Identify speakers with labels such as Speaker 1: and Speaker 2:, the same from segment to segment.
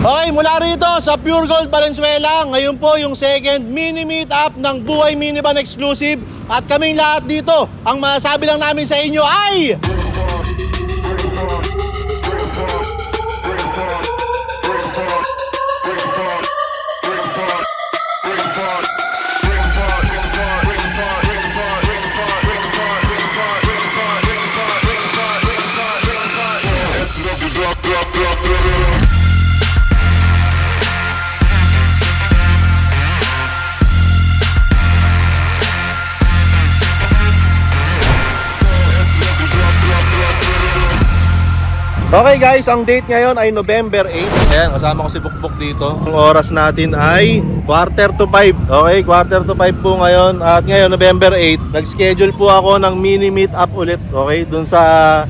Speaker 1: Okay, mula rito sa Pure Gold Valenzuela, ngayon po yung second mini meet-up ng Buhay Minivan Exclusive. At kaming lahat dito, ang masasabi lang namin sa inyo ay... Okay guys, ang date ngayon ay November 8. Ayan, kasama ko si Bukbuk dito. Ang oras natin ay 4:45. Okay, 4:45 po ngayon. At ngayon, November 8, nag-schedule po ako ng mini meet-up ulit. Okay, dun sa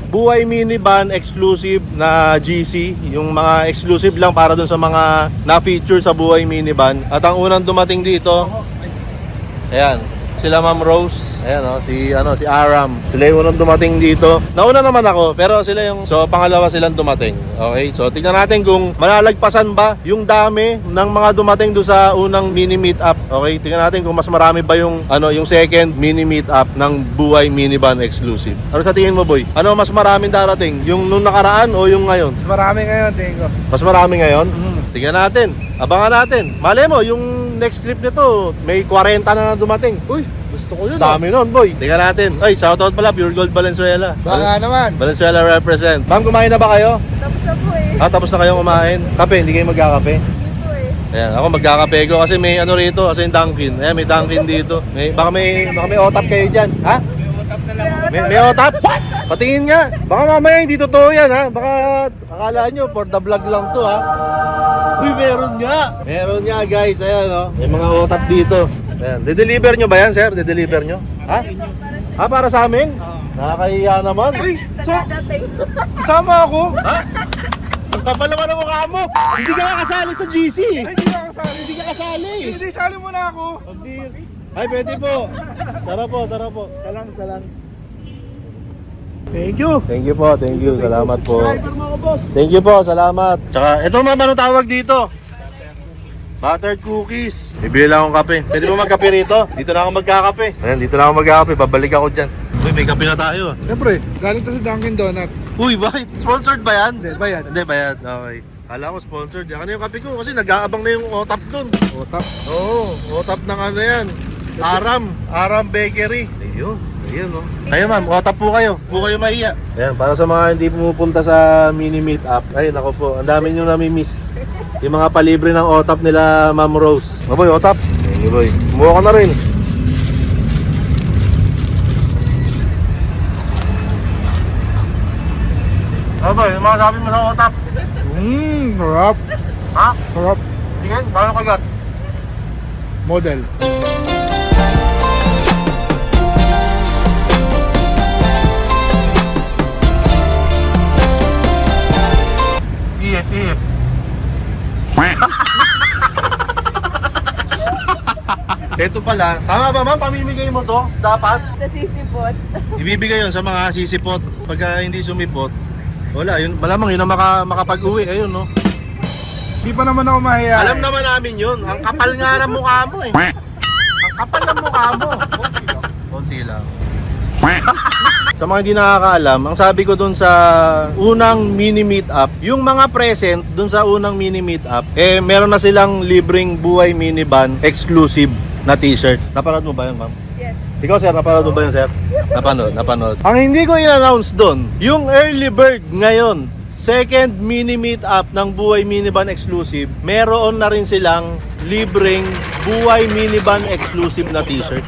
Speaker 1: Buhay Minivan Exclusive na GC. Yung mga exclusive lang para dun sa mga na-feature sa Buhay Minivan. At ang unang dumating dito, ayan, sila Ma'am Rose. Ayan si Aram. Sila yung unang dumating dito. Nauna naman ako, pero sila yung pangalawa silang dumating. Okay? So tingnan natin kung malalagpasan ba yung dami ng mga dumating do sa unang mini meet-up. Okay? Tingnan natin kung mas marami ba yung yung second mini meet-up ng Buhay Minivan Exclusive. Ano sa tingin mo, boy? Ano mas maraming darating? Yung nung nakaraan o yung ngayon?
Speaker 2: Mas marami ngayon, tingin ko.
Speaker 1: Mas marami ngayon? Tingnan natin. Abangan natin. Malay mo, yung next clip nito, may 40 na dumating.
Speaker 2: Uy, gusto ko yun.
Speaker 1: Dami nun, boy. Tingnan natin. Ay, shoutout pala, Pure Gold Valenzuela.
Speaker 2: Baka naman.
Speaker 1: Valenzuela represent. Ma'am, kumain na ba kayo?
Speaker 3: Tapos na po eh.
Speaker 1: Tapos na kayong kumain? Kape, hindi kayo magkakape?
Speaker 3: Hindi po eh.
Speaker 1: Ayan, ako magkakape ko kasi may rito, kasi yung Dunkin. Ayan, may Dunkin dito. Baka may otap kayo dyan. Ha? May otap? Patingin nga. Baka mamaya hindi totoo yan, ha? Baka akala nyo, for the vlog lang to, ha? Uy, meron nga. Meron nga, guys. Ayan, May mga otap dito. Ayan. De-deliver nyo ba yan, sir? De-deliver nyo? Ha? Ha, para sa amin? Nakakahiya naman.
Speaker 2: Uy, so,
Speaker 3: Dating.
Speaker 2: kasama ako.
Speaker 1: Ha? Ang kapal naman ang mukha mo. Hindi ka kasali sa GC.
Speaker 2: Ay, hindi ako kasali.
Speaker 1: Hindi ka kasali.
Speaker 2: Hindi, sali mo na ako.
Speaker 1: Ay, pwede po. Tara po.
Speaker 2: Salang. Thank you.
Speaker 1: Thank you po, thank you. Salamat po.
Speaker 2: Subscriber mo ako, boss.
Speaker 1: Thank you po, salamat. Tsaka, ito ma'am, anong tawag dito? Buttered cookies. Bibili lang akong kape. Pwede mo magkape rito? Dito na ako magkakape. Ayan, dito na ako magkakape. Babalik ako dyan. Uy, may kape na tayo.
Speaker 2: Siyempre, galing to sa Dunkin Donut.
Speaker 1: Uy, bakit? Sponsored ba yan?
Speaker 2: Hindi, bayad.
Speaker 1: Hindi, bayad. Okay. Kala ko sponsored. Ano yung kape ko? Kasi nag-aabang na yung otap dun.
Speaker 2: Otap.
Speaker 1: Oo, otap ng ano yan. Aram Bakery. Ayun, Kayo ma'am, otap po kayo. Po kayo mahiya. Ayan, para sa mga hindi pumupunta sa mini meet-up. Ay, nako po, ang dami nyo nami-miss. Yung mga palibre ng otap nila Ma'am Rose. Boy, otap. Thank you, boy. Kumuha ka na rin. Boy, yung mga sabi mo sa otap.
Speaker 2: Sarap.
Speaker 1: Ha?
Speaker 2: Sarap.
Speaker 1: Tingin, paano kagat?
Speaker 2: Model.
Speaker 1: Ihip. Ito pala, tama ba ma'am? Pamimigay mo to? Dapat?
Speaker 3: Nasisipot.
Speaker 1: Ibibigay yon sa mga sisipot. Pagka hindi sumipot, wala, yun, malamang yun ang makapag-uwi. Ayun, no?
Speaker 2: Di pa naman ako mahiya.
Speaker 1: Alam naman namin yun. Ang kapal nga ng mukha mo eh. Ang kapal ng mukha mo. Konti lang. Sa mga hindi nakakaalam, ang sabi ko dun sa unang mini meet-up, yung mga present dun sa unang mini meet-up, meron na silang libreng Buhay Minivan exclusive na t-shirt. Napanood mo ba yun, ma'am?
Speaker 3: Yes.
Speaker 1: Ikaw, sir, napanood mo ba yun, sir? Napanood. Ang hindi ko in-announce dun, yung early bird ngayon, second mini meet-up ng Buhay Minivan Exclusive, meron na rin silang libreng Buhay Minivan Exclusive na t-shirt.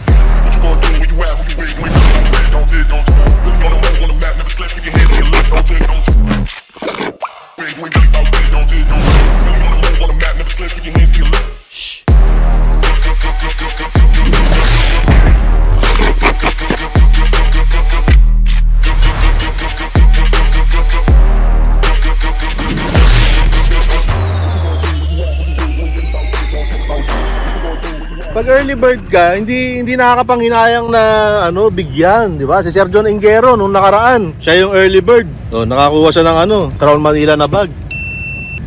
Speaker 1: Pag early bird ka, hindi nakakapanghinayang na bigyan, di ba? Si Sir John Engero nung nakaraan, siya yung early bird. So, nakakuha siya ng Crown Manila na bag.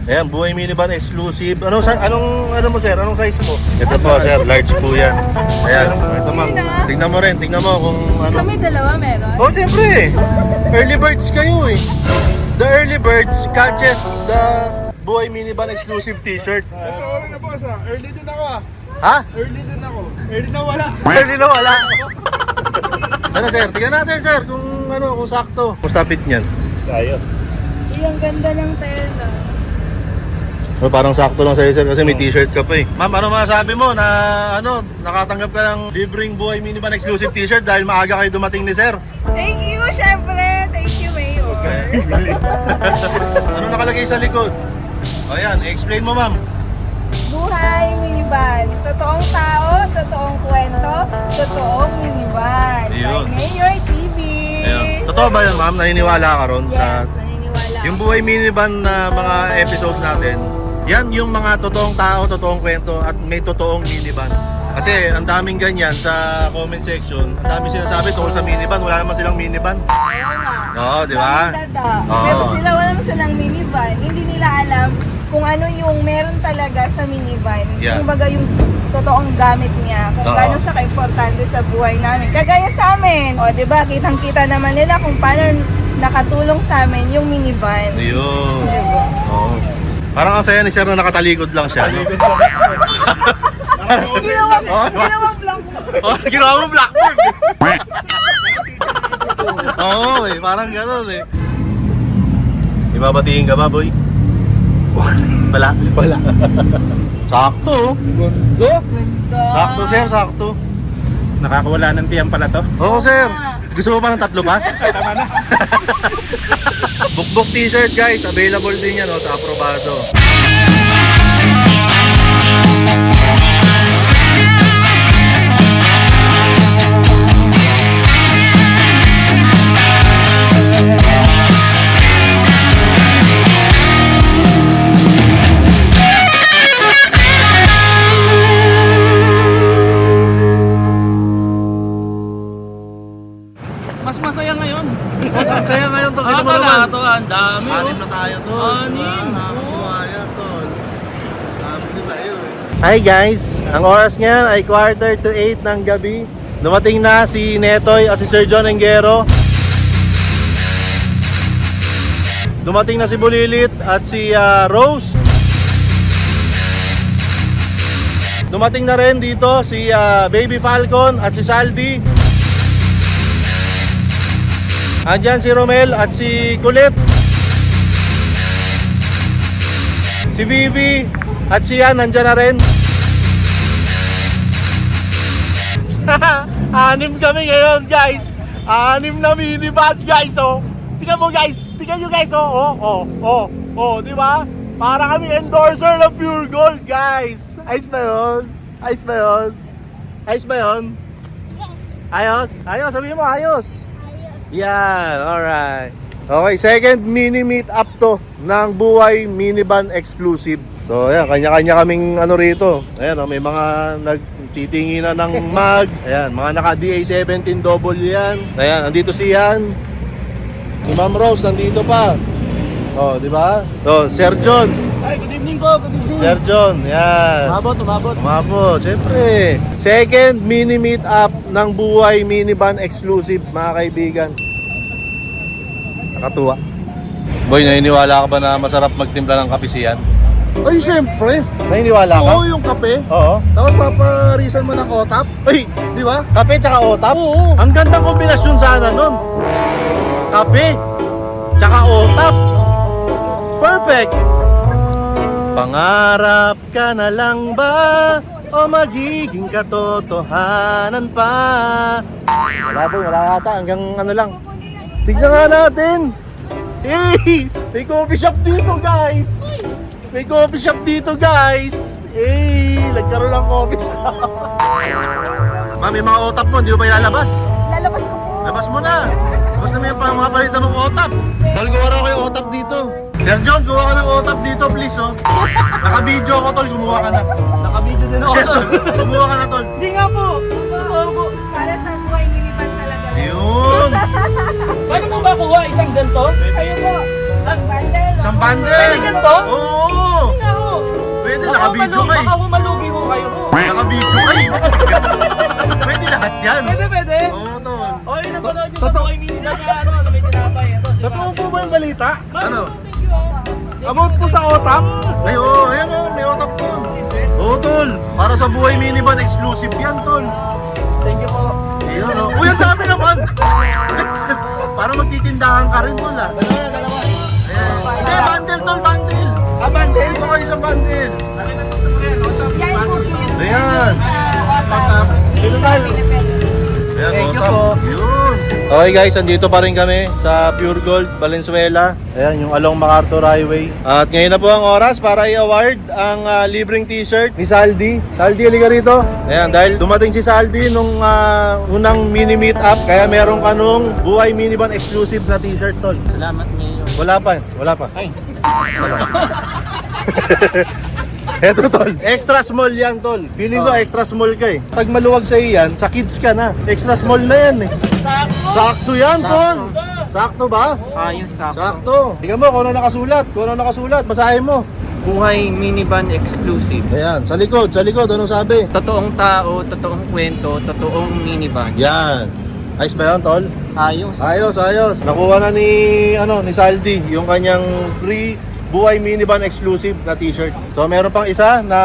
Speaker 1: Ayan, buhay minivan exclusive. Ano mo sir? Anong size mo? Ito po sir, large po yan. Ayan, ito ma'am. Tingnan mo rin, tingnan mo kung ano.
Speaker 3: Kami dalawa meron.
Speaker 1: Oh, siyempre. Early birds kayo eh. The early birds catches the buhay minivan exclusive t-shirt.
Speaker 2: Sorry na boss ah. Early din ako ah.
Speaker 1: Ha?
Speaker 2: Early din ako. Early na wala.
Speaker 1: Early na wala. Ano sir, tingnan natin sir kung kung sakto. Kung stop it niyan.
Speaker 3: Ang ganda ng tela.
Speaker 1: Oh, parang sakto lang sa'yo sir kasi may t-shirt ka pa eh. Ma'am, ano masasabi mo na nakatanggap ka ng libreng buhay minivan exclusive t-shirt dahil maaga kayo dumating ni sir?
Speaker 3: Thank you, syempre. Thank you, Mayor.
Speaker 1: Ano nakalagay sa likod? Ayan, explain mo ma'am.
Speaker 3: Buhay minivan. Totoong tao, totoong kwento, totoong minivan.
Speaker 1: Ayun.
Speaker 3: By Mayor TV.
Speaker 1: Ayun. Totoo ba yun ma'am? Naniniwala ka ron?
Speaker 3: Yes, naniniwala.
Speaker 1: Yung buhay minivan na mga episode natin, yan yung mga totoong tao, totoong kwento at may totoong minivan. Kasi ang daming ganyan sa comment section, ang daming sinasabi tungkol sa minivan, wala naman silang minivan. Oo, di ba? Oo.
Speaker 3: Pero sila wala naman silang minivan. Hindi nila alam kung ano yung meron talaga sa minivan.
Speaker 1: Yeah.
Speaker 3: Yung baga yung totoong gamit niya. Kung
Speaker 1: Oo.
Speaker 3: gaano siya ka-importante sa buhay namin. Kagaya sa amin. O, di ba? Kitang-kita naman nila kung paano nakatulong sa amin yung minivan.
Speaker 1: Ayun.
Speaker 3: Di ba?
Speaker 1: Oo. Parang ang saya ni sir na nakatalikod lang siya. No?
Speaker 3: Ginawang blank.
Speaker 1: Oh, ginawa mo blackboard. Oo, eh, parang gano'n eh. Ibabatiin ka ba, boy? Wala.
Speaker 2: Wala.
Speaker 1: Sakto.
Speaker 2: Gondo.
Speaker 3: Ganda.
Speaker 1: Sakto, sir, sakto.
Speaker 4: Nakakawala ng tiyang pala to.
Speaker 1: Oo, sir. Gusto mo pa ng tatlo pa?
Speaker 4: Tama na.
Speaker 1: Bukbok t-shirt, guys. Available din yan, sa Aprobado.
Speaker 4: Mas masaya ngayon.
Speaker 1: Ang saya ngayon to. Kita mo
Speaker 4: Ah,
Speaker 1: naman.
Speaker 4: ito, ang dami.
Speaker 1: Anim na tayo, tol.
Speaker 4: Anim.
Speaker 1: Nakakatuwa yan, tol. Sabi ko sa'yo eh. Hi guys, ang oras niyan ay 7:45 ng gabi. Dumating na si Netoy at si Sir John Engero. Dumating na si Bulilit at si Rose. Dumating na rin dito si Baby Falcon at si Saldi. Andyan si Romel at si Kulit. Si Vivi at si Yan nandyan na rin. Anim kami ngayon guys. Anim na minivan guys oh. Tingnan mo guys. Tingnan nyo guys oh. Di ba? Para kami endorser ng Pure Gold guys. Ayos ba yun? Ayos ba yun? Ayos ba yun? Ayos? Ayos? Sabihin mo ayos. Yan, alright. Okay, second mini meet up to ng Buhay Minivan Exclusive. So, ayan, kanya-kanya kaming rito. Ayan, may mga nagtitinginan ng mag. Ayan, mga naka DA17W yan. Ayan, andito si Yan. Si Ma'am Rose, nandito pa. Oh, di ba? So, Sir John.
Speaker 4: Ay, good evening po. Good evening.
Speaker 1: Sir John, yan.
Speaker 4: Umabot.
Speaker 1: Umabot, syempre. Second mini meet up ng Buhay Minivan Exclusive, mga kaibigan. Nakatuwa. Boy, naniniwala ka ba na masarap magtimpla ng kape siyan?
Speaker 2: Ay, siyempre.
Speaker 1: Naniniwala ka?
Speaker 2: Oo, yung kape.
Speaker 1: Oo.
Speaker 2: Tapos paparisan mo ng otap.
Speaker 1: Ay,
Speaker 2: Di ba?
Speaker 1: kape tsaka otap?
Speaker 2: Oo.
Speaker 1: Ang gandang kombinasyon sana nun. Kape tsaka otap. Perfect. Pangarap ka na lang ba o magiging katotohanan pa? Wala boy, wala ata. Hanggang lang. Tignan nga natin. Hey! May coffee shop dito guys. May coffee shop dito guys. Hey! Nagkaroon ng coffee shop. Ma'am, may mga otap mo, hindi mo pa ilalabas.
Speaker 3: Lalabas ko po.
Speaker 1: Labas mo na. Labas na may mga palitan mong otap. Tol, gawa raw kayo otap dito. Sir John, gawa ka ng otap dito please oh. Naka-video ako tol, gumawa ka na.
Speaker 4: Naka-video din ako.
Speaker 1: Gumawa ka na tol.
Speaker 4: Hindi nga po. Totoo po.
Speaker 3: Para sa buhay minivan talaga.
Speaker 1: Yun.
Speaker 4: Paano mo ba kuha isang ganito?
Speaker 3: Kayo po. Isang bundle.
Speaker 1: Isang bundle.
Speaker 4: Pwede ganito?
Speaker 1: Oo.
Speaker 4: Ako.
Speaker 1: Pwede, naka-video ka eh.
Speaker 4: Baka humalugi ko kayo.
Speaker 1: Naka-video ka eh. Pwede lahat yan.
Speaker 4: Pwede.
Speaker 1: Oo, tol.
Speaker 4: O, yun ang panood nyo sa Buhay Mini Vlog na ano, may tinapay. Ito, si
Speaker 2: Totoo po ba yung balita?
Speaker 1: Ano?
Speaker 4: Thank you, ah.
Speaker 2: Amount po sa OTAP?
Speaker 1: Ay, oo, ayan o, may otap tol. Oo, tol. Para sa Buhay Minivan, exclusive yan, tol.
Speaker 4: Thank you po.
Speaker 1: Ayun, o. Uy, ang dami naman. Para magtitindahan ka rin, tol, ah.
Speaker 4: Dalawa.
Speaker 1: Ayan. Hindi, bundle, tol, bundle.
Speaker 4: Bundle?
Speaker 1: Ito kayo sa bundle.
Speaker 3: Yan po please.
Speaker 1: Ayan.
Speaker 3: Sa WhatsApp.
Speaker 4: Dito tayo.
Speaker 1: Ayan,
Speaker 4: Thank you
Speaker 1: otap.
Speaker 4: po.
Speaker 1: Yun. Okay guys, andito pa rin kami sa Pure Gold, Valenzuela. Ayan, yung along MacArthur Highway. At ngayon na po ang oras para i-award ang libreng t-shirt ni Saldi. Saldi, halika rito. Ayan, dahil dumating si Saldi nung unang mini meet up, kaya meron ka nung Buhay Minivan exclusive na t-shirt, tol.
Speaker 4: Salamat ngayon.
Speaker 1: Wala pa.
Speaker 4: Ay.
Speaker 1: Eto, tol. Extra small yan, tol. Feeling ko extra small ka eh. Pag maluwag sa iyan, sa kids ka na. Extra small na yan eh. Sakto yan, tol. Sakto ba?
Speaker 4: Ayos,
Speaker 1: Sakto. Tingnan mo kung ano nakasulat. Basahin mo.
Speaker 4: Buhay Minivan exclusive.
Speaker 1: Ayan, sa likod, anong sabi?
Speaker 4: Totoong tao, totoong kwento, totoong minivan.
Speaker 1: Yan. Ayos ba yan, tol?
Speaker 4: Ayos.
Speaker 1: Ayos. Nakuha na ni Saldi yung kanyang free Buhay Minivan exclusive na t-shirt. So meron pang isa na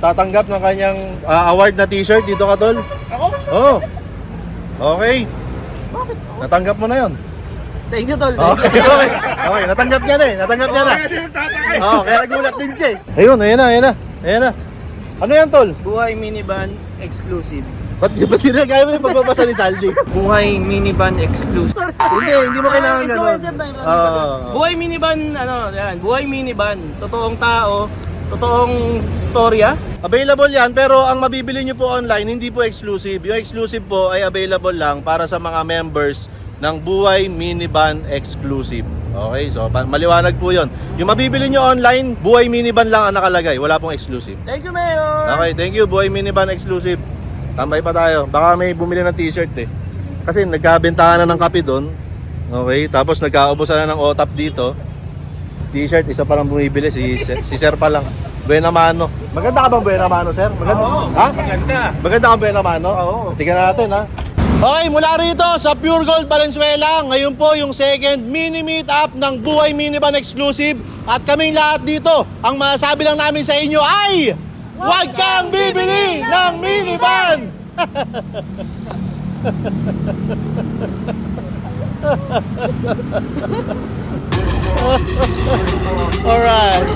Speaker 1: tatanggap ng kanyang award na t-shirt. Dito ka, tol.
Speaker 4: Ako?
Speaker 1: Oo. Okay. Bakit? Natanggap mo na yon.
Speaker 4: Thank you, Tol.
Speaker 1: Okay. Okay, natanggap niya na eh. Oo, kaya nagulat din siya eh. Ayun na. Ano yan, tol?
Speaker 4: Buhay Minivan exclusive.
Speaker 1: Ba't hindi kaya mo yung pagbabasa ni Saldi?
Speaker 4: Buhay Minivan exclusive.
Speaker 1: Hindi mo kailangan gano'n.
Speaker 4: Buhay Minivan, yan. Buhay Minivan. Totoong tao, totoong storya.
Speaker 1: Available yan, pero ang mabibili nyo po online, hindi po exclusive. Yung exclusive po ay available lang para sa mga members ng Buhay Minivan exclusive. Okay, so maliwanag po yon. Yung mabibili nyo online, Buhay Minivan lang ang nakalagay. Wala pong exclusive.
Speaker 4: Thank you, Mayor.
Speaker 1: Okay, thank you, Buhay Minivan exclusive. Tambay pa tayo. Baka may bumili ng t-shirt eh. Kasi nagkabentahan na ng kape doon. Okay, tapos nagkaubusan na ng otap dito. T-shirt, isa pa lang bumibili, si Sir pa lang. Buena Mano. Maganda ka bang Buena Mano, Sir? Maganda.
Speaker 4: Oo,
Speaker 1: Ha?
Speaker 4: maganda.
Speaker 1: Maganda ka Buena Mano?
Speaker 4: Oo.
Speaker 1: Tingnan natin, ha? Okay, mula rito sa Pure Gold Valenzuela, ngayon po yung second mini meet up ng Buhay Minivan exclusive. At kaming lahat dito, ang masasabi lang namin sa inyo ay huwag kang bibili ng minivan! Alright.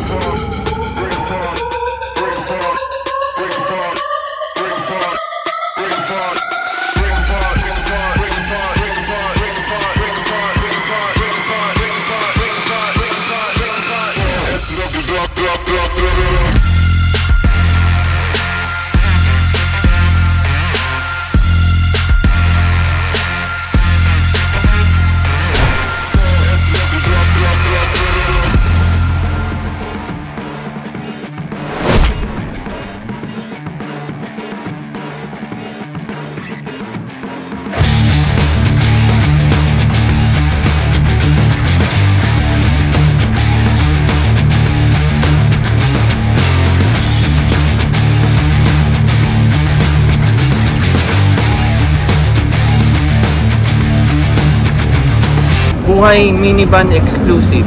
Speaker 4: Buhay Minivan exclusive.